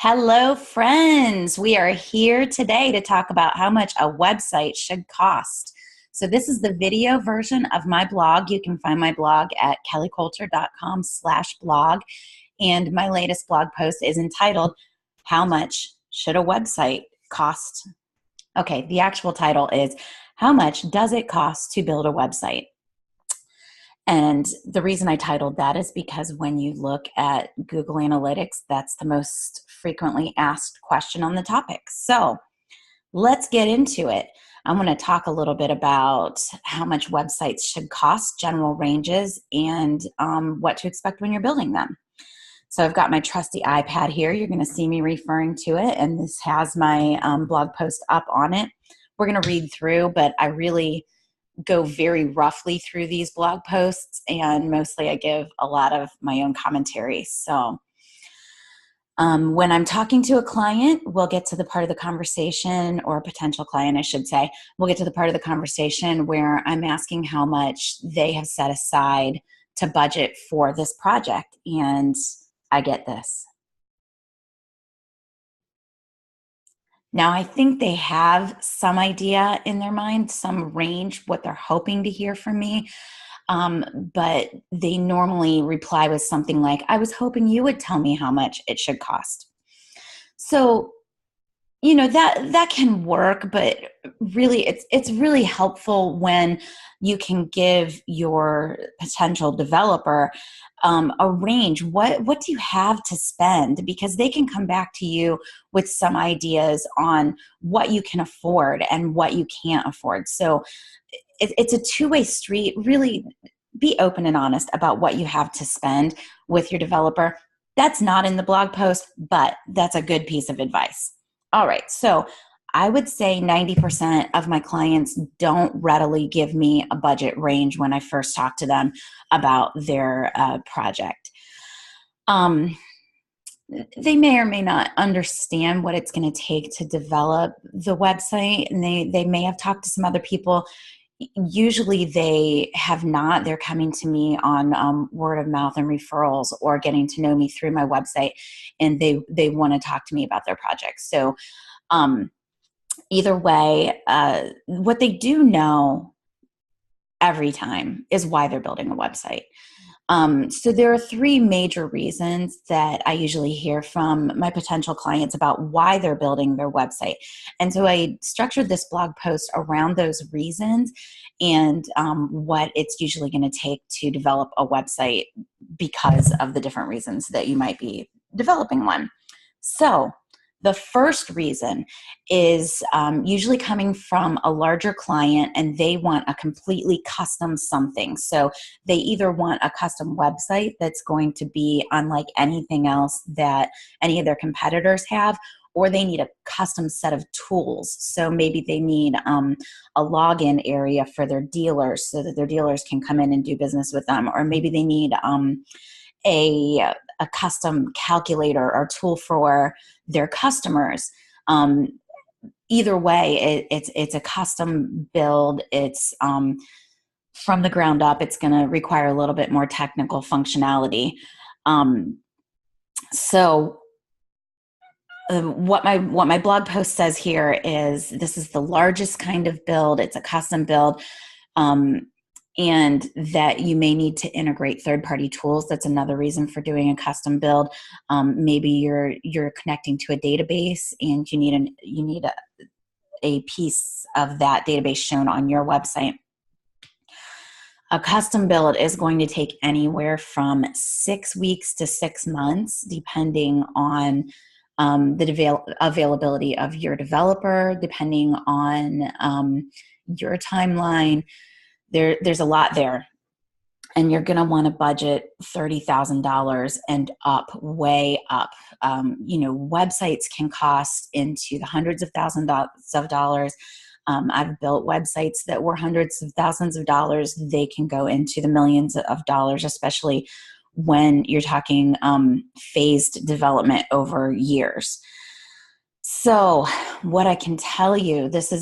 Hello, friends. We are here today to talk about how much a website should cost. So this is the video version of my blog. You can find my blog at kellycoulter.com/blog. And my latest blog post is entitled, How Much Should a Website Cost? Okay, the actual title is, How Much Does It Cost to Build a Website? And the reason I titled that is because when you look at Google Analytics, that's the most frequently asked question on the topic. So let's get into it. I'm going to talk a little bit about how much websites should cost, general ranges, and what to expect when you're building them. So I've got my trusty iPad here. You're going to see me referring to it, and this has my blog post up on it. We're going to read through, but I really go very roughly through these blog posts, and mostly I give a lot of my own commentary. So when I'm talking to a client, we'll get to the part of the conversation, or a potential client, I should say, we'll get to the part of the conversation where I'm asking how much they have set aside to budget for this project. And I get this. Now, I think they have some idea in their mind, some range, what they're hoping to hear from me. But they normally reply with something like, I was hoping you would tell me how much it should cost. So, that can work, but really it's really helpful when you can give your potential developer a range. What do you have to spend? Because they can come back to you with some ideas on what you can afford and what you can't afford. So it's a two-way street. Really be open and honest about what you have to spend with your developer. That's not in the blog post, but that's a good piece of advice. All right, so I would say 90% of my clients don't readily give me a budget range when I first talk to them about their project. They may or may not understand what it's going to take to develop the website, and they may have talked to some other people. Usually they have not. They're coming to me on word of mouth and referrals, or getting to know me through my website, and they want to talk to me about their projects. So either way, what they do know every time is why they're building a website. So there are three major reasons that I usually hear from my potential clients about why they're building their website. And so I structured this blog post around those reasons and what it's usually going to take to develop a website because of the different reasons that you might be developing one. So the first reason is usually coming from a larger client, and they want a completely custom something. So they either want a custom website that's going to be unlike anything else that any of their competitors have, or they need a custom set of tools. So maybe they need a login area for their dealers so that their dealers can come in and do business with them, or maybe they need a custom calculator or tool for their customers. Either way, it's a custom build. It's from the ground up. It's going to require a little bit more technical functionality. So what my blog post says here is, this is the largest kind of build. It's a custom build. And that you may need to integrate third-party tools. That's another reason for doing a custom build. Maybe you're connecting to a database, and you need a piece of that database shown on your website. A custom build is going to take anywhere from 6 weeks to 6 months, depending on the availability of your developer, depending on your timeline. There's a lot there, and you're going to want to budget $30,000 and up, way up. Websites can cost into the hundreds of thousands of dollars. I've built websites that were hundreds of thousands of dollars. They can go into the millions of dollars, especially when you're talking phased development over years. So what I can tell you, this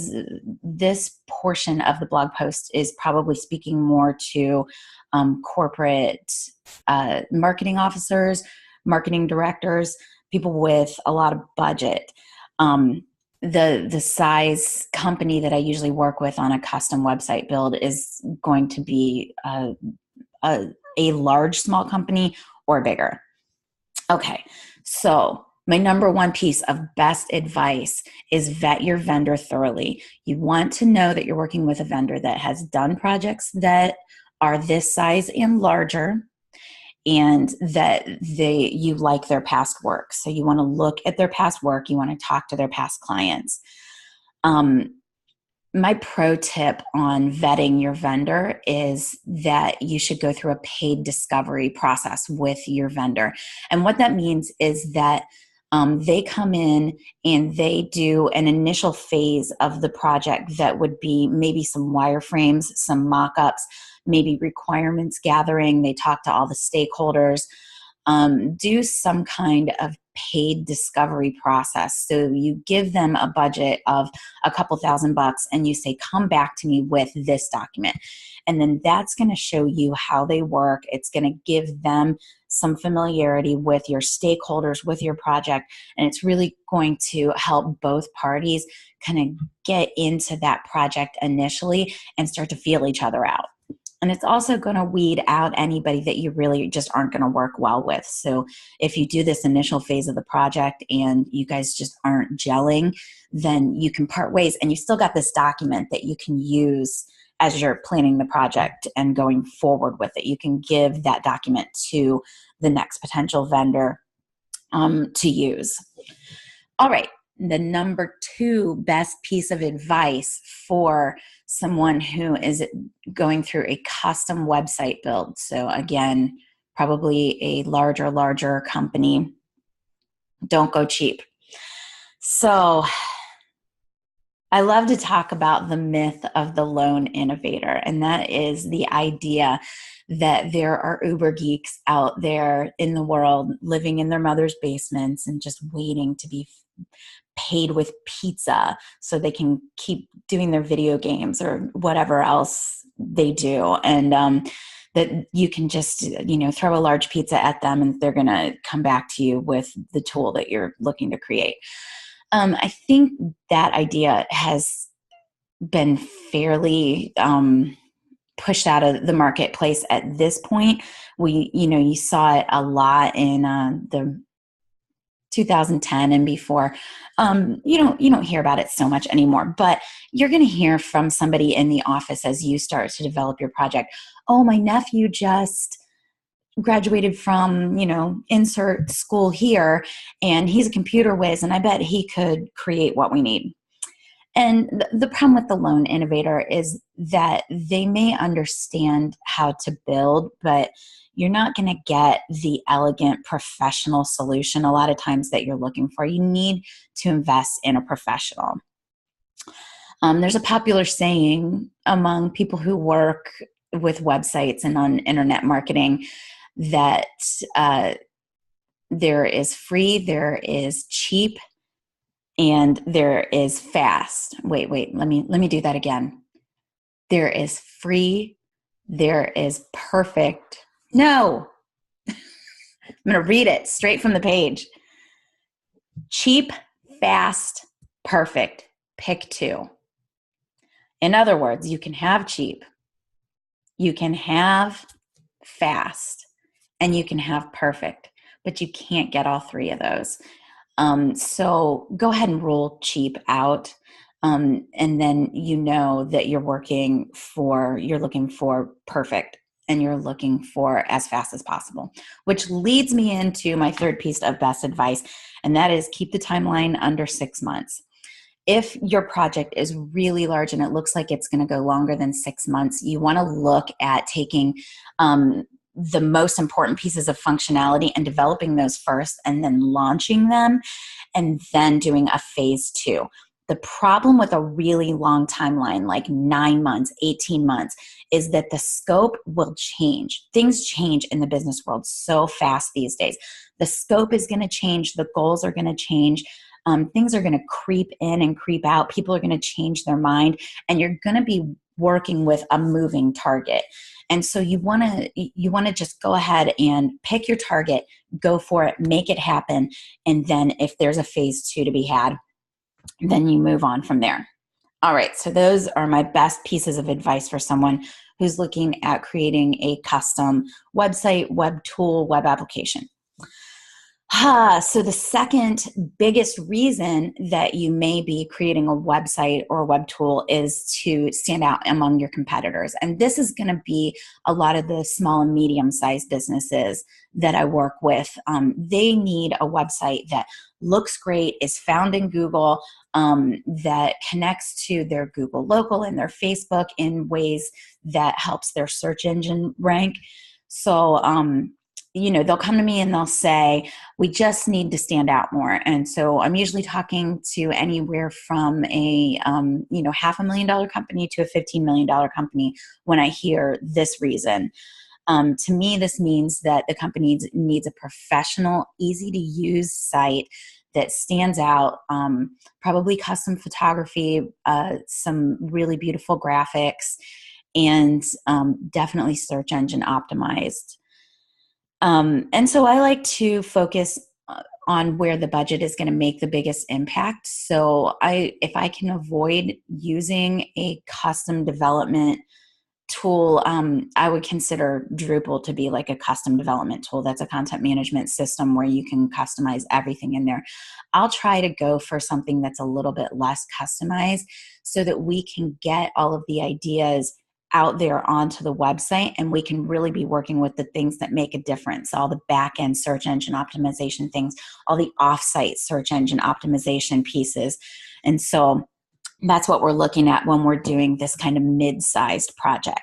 portion of the blog post is probably speaking more to corporate marketing officers, marketing directors, people with a lot of budget. The size company that I usually work with on a custom website build is going to be a large small company or bigger. Okay, so my number one piece of best advice is vet your vendor thoroughly. You want to know that you're working with a vendor that has done projects that are this size and larger, and that you like their past work. So you want to look at their past work. You want to talk to their past clients. My pro tip on vetting your vendor is that you should go through a paid discovery process with your vendor. And what that means is that they come in and they do an initial phase of the project that would be maybe some wireframes, some mock-ups, maybe requirements gathering. They talk to all the stakeholders, do some kind of paid discovery process. So you give them a budget of a couple $1,000 and you say, come back to me with this document. And then that's going to show you how they work. It's going to give them some familiarity with your stakeholders, with your project. And it's really going to help both parties kind of get into that project initially and start to feel each other out. And it's also going to weed out anybody that you really just aren't going to work well with. So if you do this initial phase of the project and you guys just aren't gelling, then you can part ways, and you still got this document that you can use as you're planning the project and going forward with it. You can give that document to the next potential vendor to use. All right. The number two best piece of advice for someone who is going through a custom website build. So again, probably a larger company. Don't go cheap. So I love to talk about the myth of the lone innovator, and that is the idea that there are Uber geeks out there in the world living in their mother's basements and just waiting to be paid with pizza so they can keep doing their video games or whatever else they do. And that you can just, throw a large pizza at them and they're going to come back to you with the tool that you're looking to create. I think that idea has been fairly pushed out of the marketplace at this point. You saw it a lot in the 2010 and before. You don't hear about it so much anymore, but you're going to hear from somebody in the office as you start to develop your project. Oh, my nephew just graduated from, insert school here, and he's a computer whiz, and I bet he could create what we need. And the problem with the lone innovator is that they may understand how to build, but you're not going to get the elegant professional solution a lot of times that you're looking for. You need to invest in a professional. There's a popular saying among people who work with websites and on internet marketing that there is free, there is cheap, and there is fast. Wait, let me do that again. There is free, there is perfect. No, I'm going to read it straight from the page. Cheap, fast, perfect. Pick two. In other words, you can have cheap, you can have fast, and you can have perfect, but you can't get all three of those. So go ahead and rule cheap out. And then you know that you're looking for perfect, and you're looking for as fast as possible, which leads me into my third piece of best advice, and that is keep the timeline under 6 months. If your project is really large and it looks like it's going to go longer than 6 months, you want to look at taking the most important pieces of functionality and developing those first, and then launching them, and then doing a phase 2. The problem with a really long timeline, like 9 months, 18 months, is that the scope will change. Things change in the business world so fast these days. The scope is going to change. The goals are going to change. Things are going to creep in and creep out. People are going to change their mind, and you're going to be working with a moving target. And so you want to just go ahead and pick your target, go for it, make it happen. And then if there's a phase 2 to be had, then you move on from there. All right, so those are my best pieces of advice for someone who's looking at creating a custom website, web tool, web application. So the second biggest reason that you may be creating a website or a web tool is to stand out among your competitors. And this is going to be a lot of the small and medium-sized businesses that I work with. They need a website that looks great, is found in Google, that connects to their Google local and their Facebook in ways that helps their search engine rank. So, they'll come to me and they'll say, we just need to stand out more. And so I'm usually talking to anywhere from a, $500,000 company to a $15 million company when I hear this reason. To me, this means that the company needs a professional, easy to use site that stands out, probably custom photography, some really beautiful graphics, and definitely search engine optimized. And so I like to focus on where the budget is going to make the biggest impact. So if I can avoid using a custom development tool, I would consider Drupal to be like a custom development tool. That's a content management system where you can customize everything in there. I'll try to go for something that's a little bit less customized so that we can get all of the ideas out there onto the website, and we can really be working with the things that make a difference, all the back-end search engine optimization things, all the off-site search engine optimization pieces. And so that's what we're looking at when we're doing this kind of mid-sized project.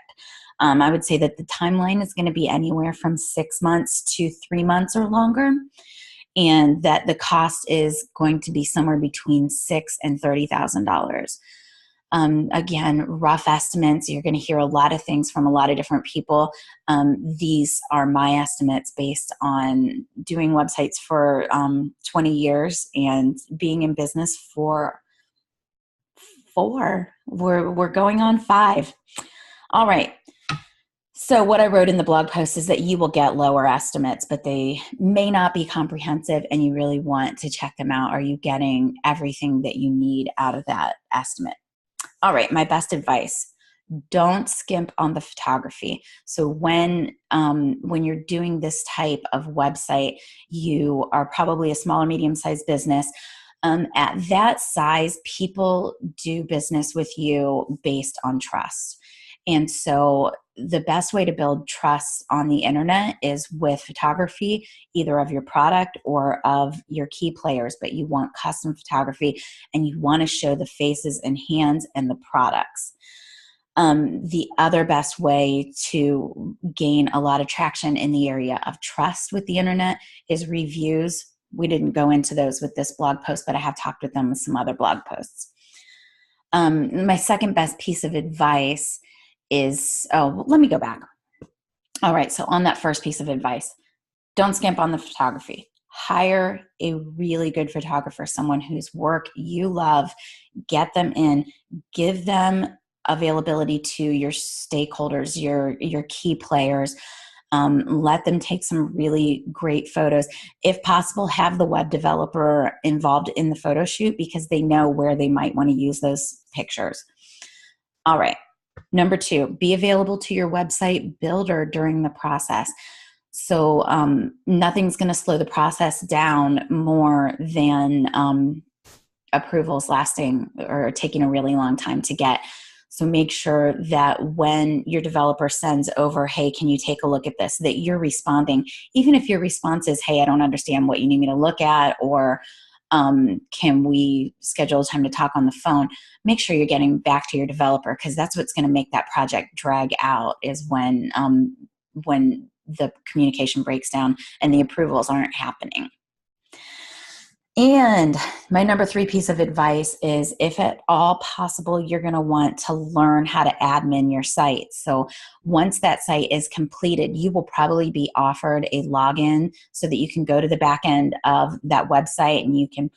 I would say that the timeline is going to be anywhere from 6 months to 3 months or longer, and that the cost is going to be somewhere between $6,000 and $30,000. Again, rough estimates. You're going to hear a lot of things from a lot of different people. These are my estimates based on doing websites for 20 years and being in business for 4. We're going on 5. All right. So what I wrote in the blog post is that you will get lower estimates, but they may not be comprehensive, and you really want to check them out. Are you getting everything that you need out of that estimate? All right, my best advice: don't skimp on the photography. So when you're doing this type of website, you are probably a small or medium-sized business. At that size, people do business with you based on trust. And so the best way to build trust on the internet is with photography, either of your product or of your key players, but you want custom photography and you want to show the faces and hands and the products. The other best way to gain a lot of traction in the area of trust with the internet is reviews. We didn't go into those with this blog post, but I have talked with them with some other blog posts. My second best piece of advice is, let me go back. All right, so on that first piece of advice, don't skimp on the photography. Hire a really good photographer, someone whose work you love. Get them in, give them availability to your stakeholders, your key players. Let them take some really great photos. If possible, have the web developer involved in the photo shoot because they know where they might want to use those pictures. All right. Number 2, be available to your website builder during the process. So nothing's going to slow the process down more than approvals lasting or taking a really long time to get. So make sure that when your developer sends over, hey, can you take a look at this, that you're responding, even if your response is, hey, I don't understand what you need me to look at, or can we schedule a time to talk on the phone? Make sure you're getting back to your developer, because that's what's going to make that project drag out, is when the communication breaks down and the approvals aren't happening. And my number 3 piece of advice is, if at all possible, you're going to want to learn how to admin your site. So once that site is completed, you will probably be offered a login so that you can go to the back end of that website and you can,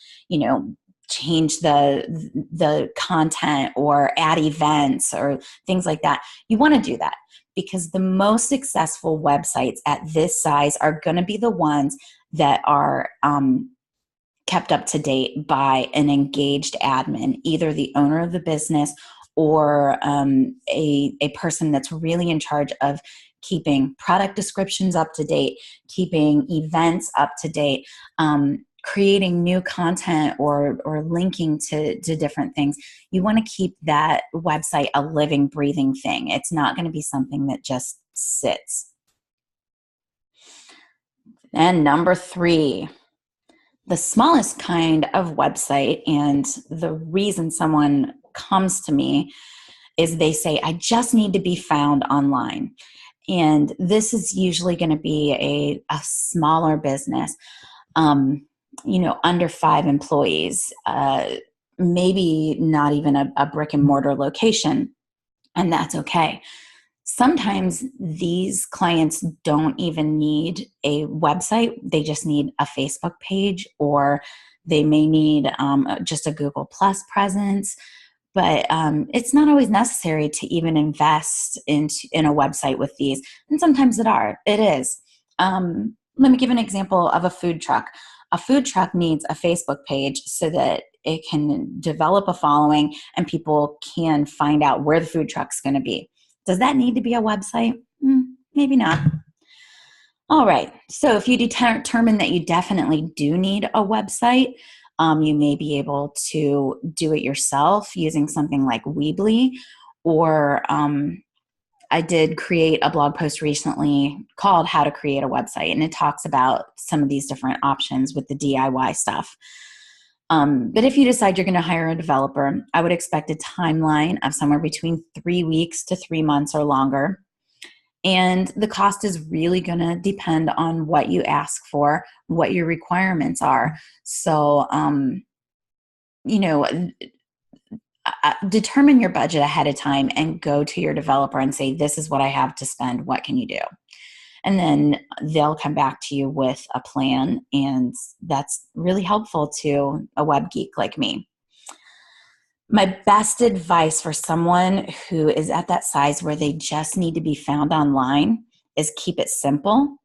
change the content or add events or things like that. You want to do that because the most successful websites at this size are going to be the ones that are kept up to date by an engaged admin, either the owner of the business or a person that's really in charge of keeping product descriptions up to date, keeping events up to date, creating new content or linking to different things. You want to keep that website a living, breathing thing. It's not going to be something that just sits. And number 3, the smallest kind of website, and the reason someone comes to me is they say, I just need to be found online. And this is usually going to be a smaller business, under 5 employees, maybe not even a brick and mortar location, and that's okay. Sometimes these clients don't even need a website. They just need a Facebook page, or they may need just a Google Plus presence. But it's not always necessary to even invest in a website with these. And sometimes it is. Let me give an example of a food truck. A food truck needs a Facebook page so that it can develop a following and people can find out where the food truck's going to be. Does that need to be a website? Maybe not. All right. So if you determine that you definitely do need a website, you may be able to do it yourself using something like Weebly, or I did create a blog post recently called How to Create a Website, and it talks about some of these different options with the DIY stuff. But if you decide you're going to hire a developer, I would expect a timeline of somewhere between 3 weeks to 3 months or longer. And the cost is really going to depend on what you ask for, what your requirements are. So, determine your budget ahead of time and go to your developer and say, this is what I have to spend. What can you do? And then they'll come back to you with a plan, and that's really helpful to a web geek like me. My best advice for someone who is at that size where they just need to be found online is keep it simple.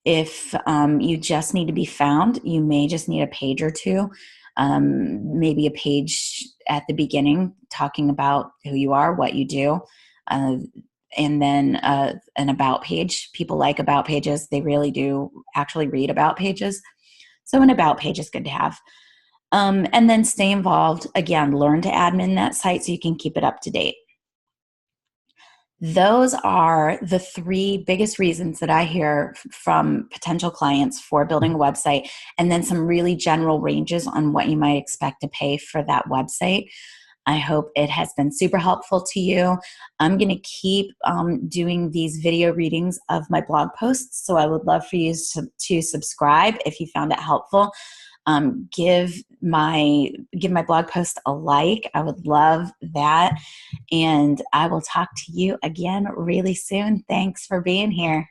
If you just need to be found, you may just need a page or two, maybe a page at the beginning talking about who you are, what you do, and then an about page. People like about pages. They really do actually read about pages. So an about page is good to have. And then stay involved. Again, learn to admin that site so you can keep it up to date. Those are the 3 biggest reasons that I hear from potential clients for building a website, and then some really general ranges on what you might expect to pay for that website. I hope it has been super helpful to you. I'm going to keep doing these video readings of my blog posts, so I would love for you to subscribe if you found it helpful. Give my blog post a like. I would love that. And I will talk to you again really soon. Thanks for being here.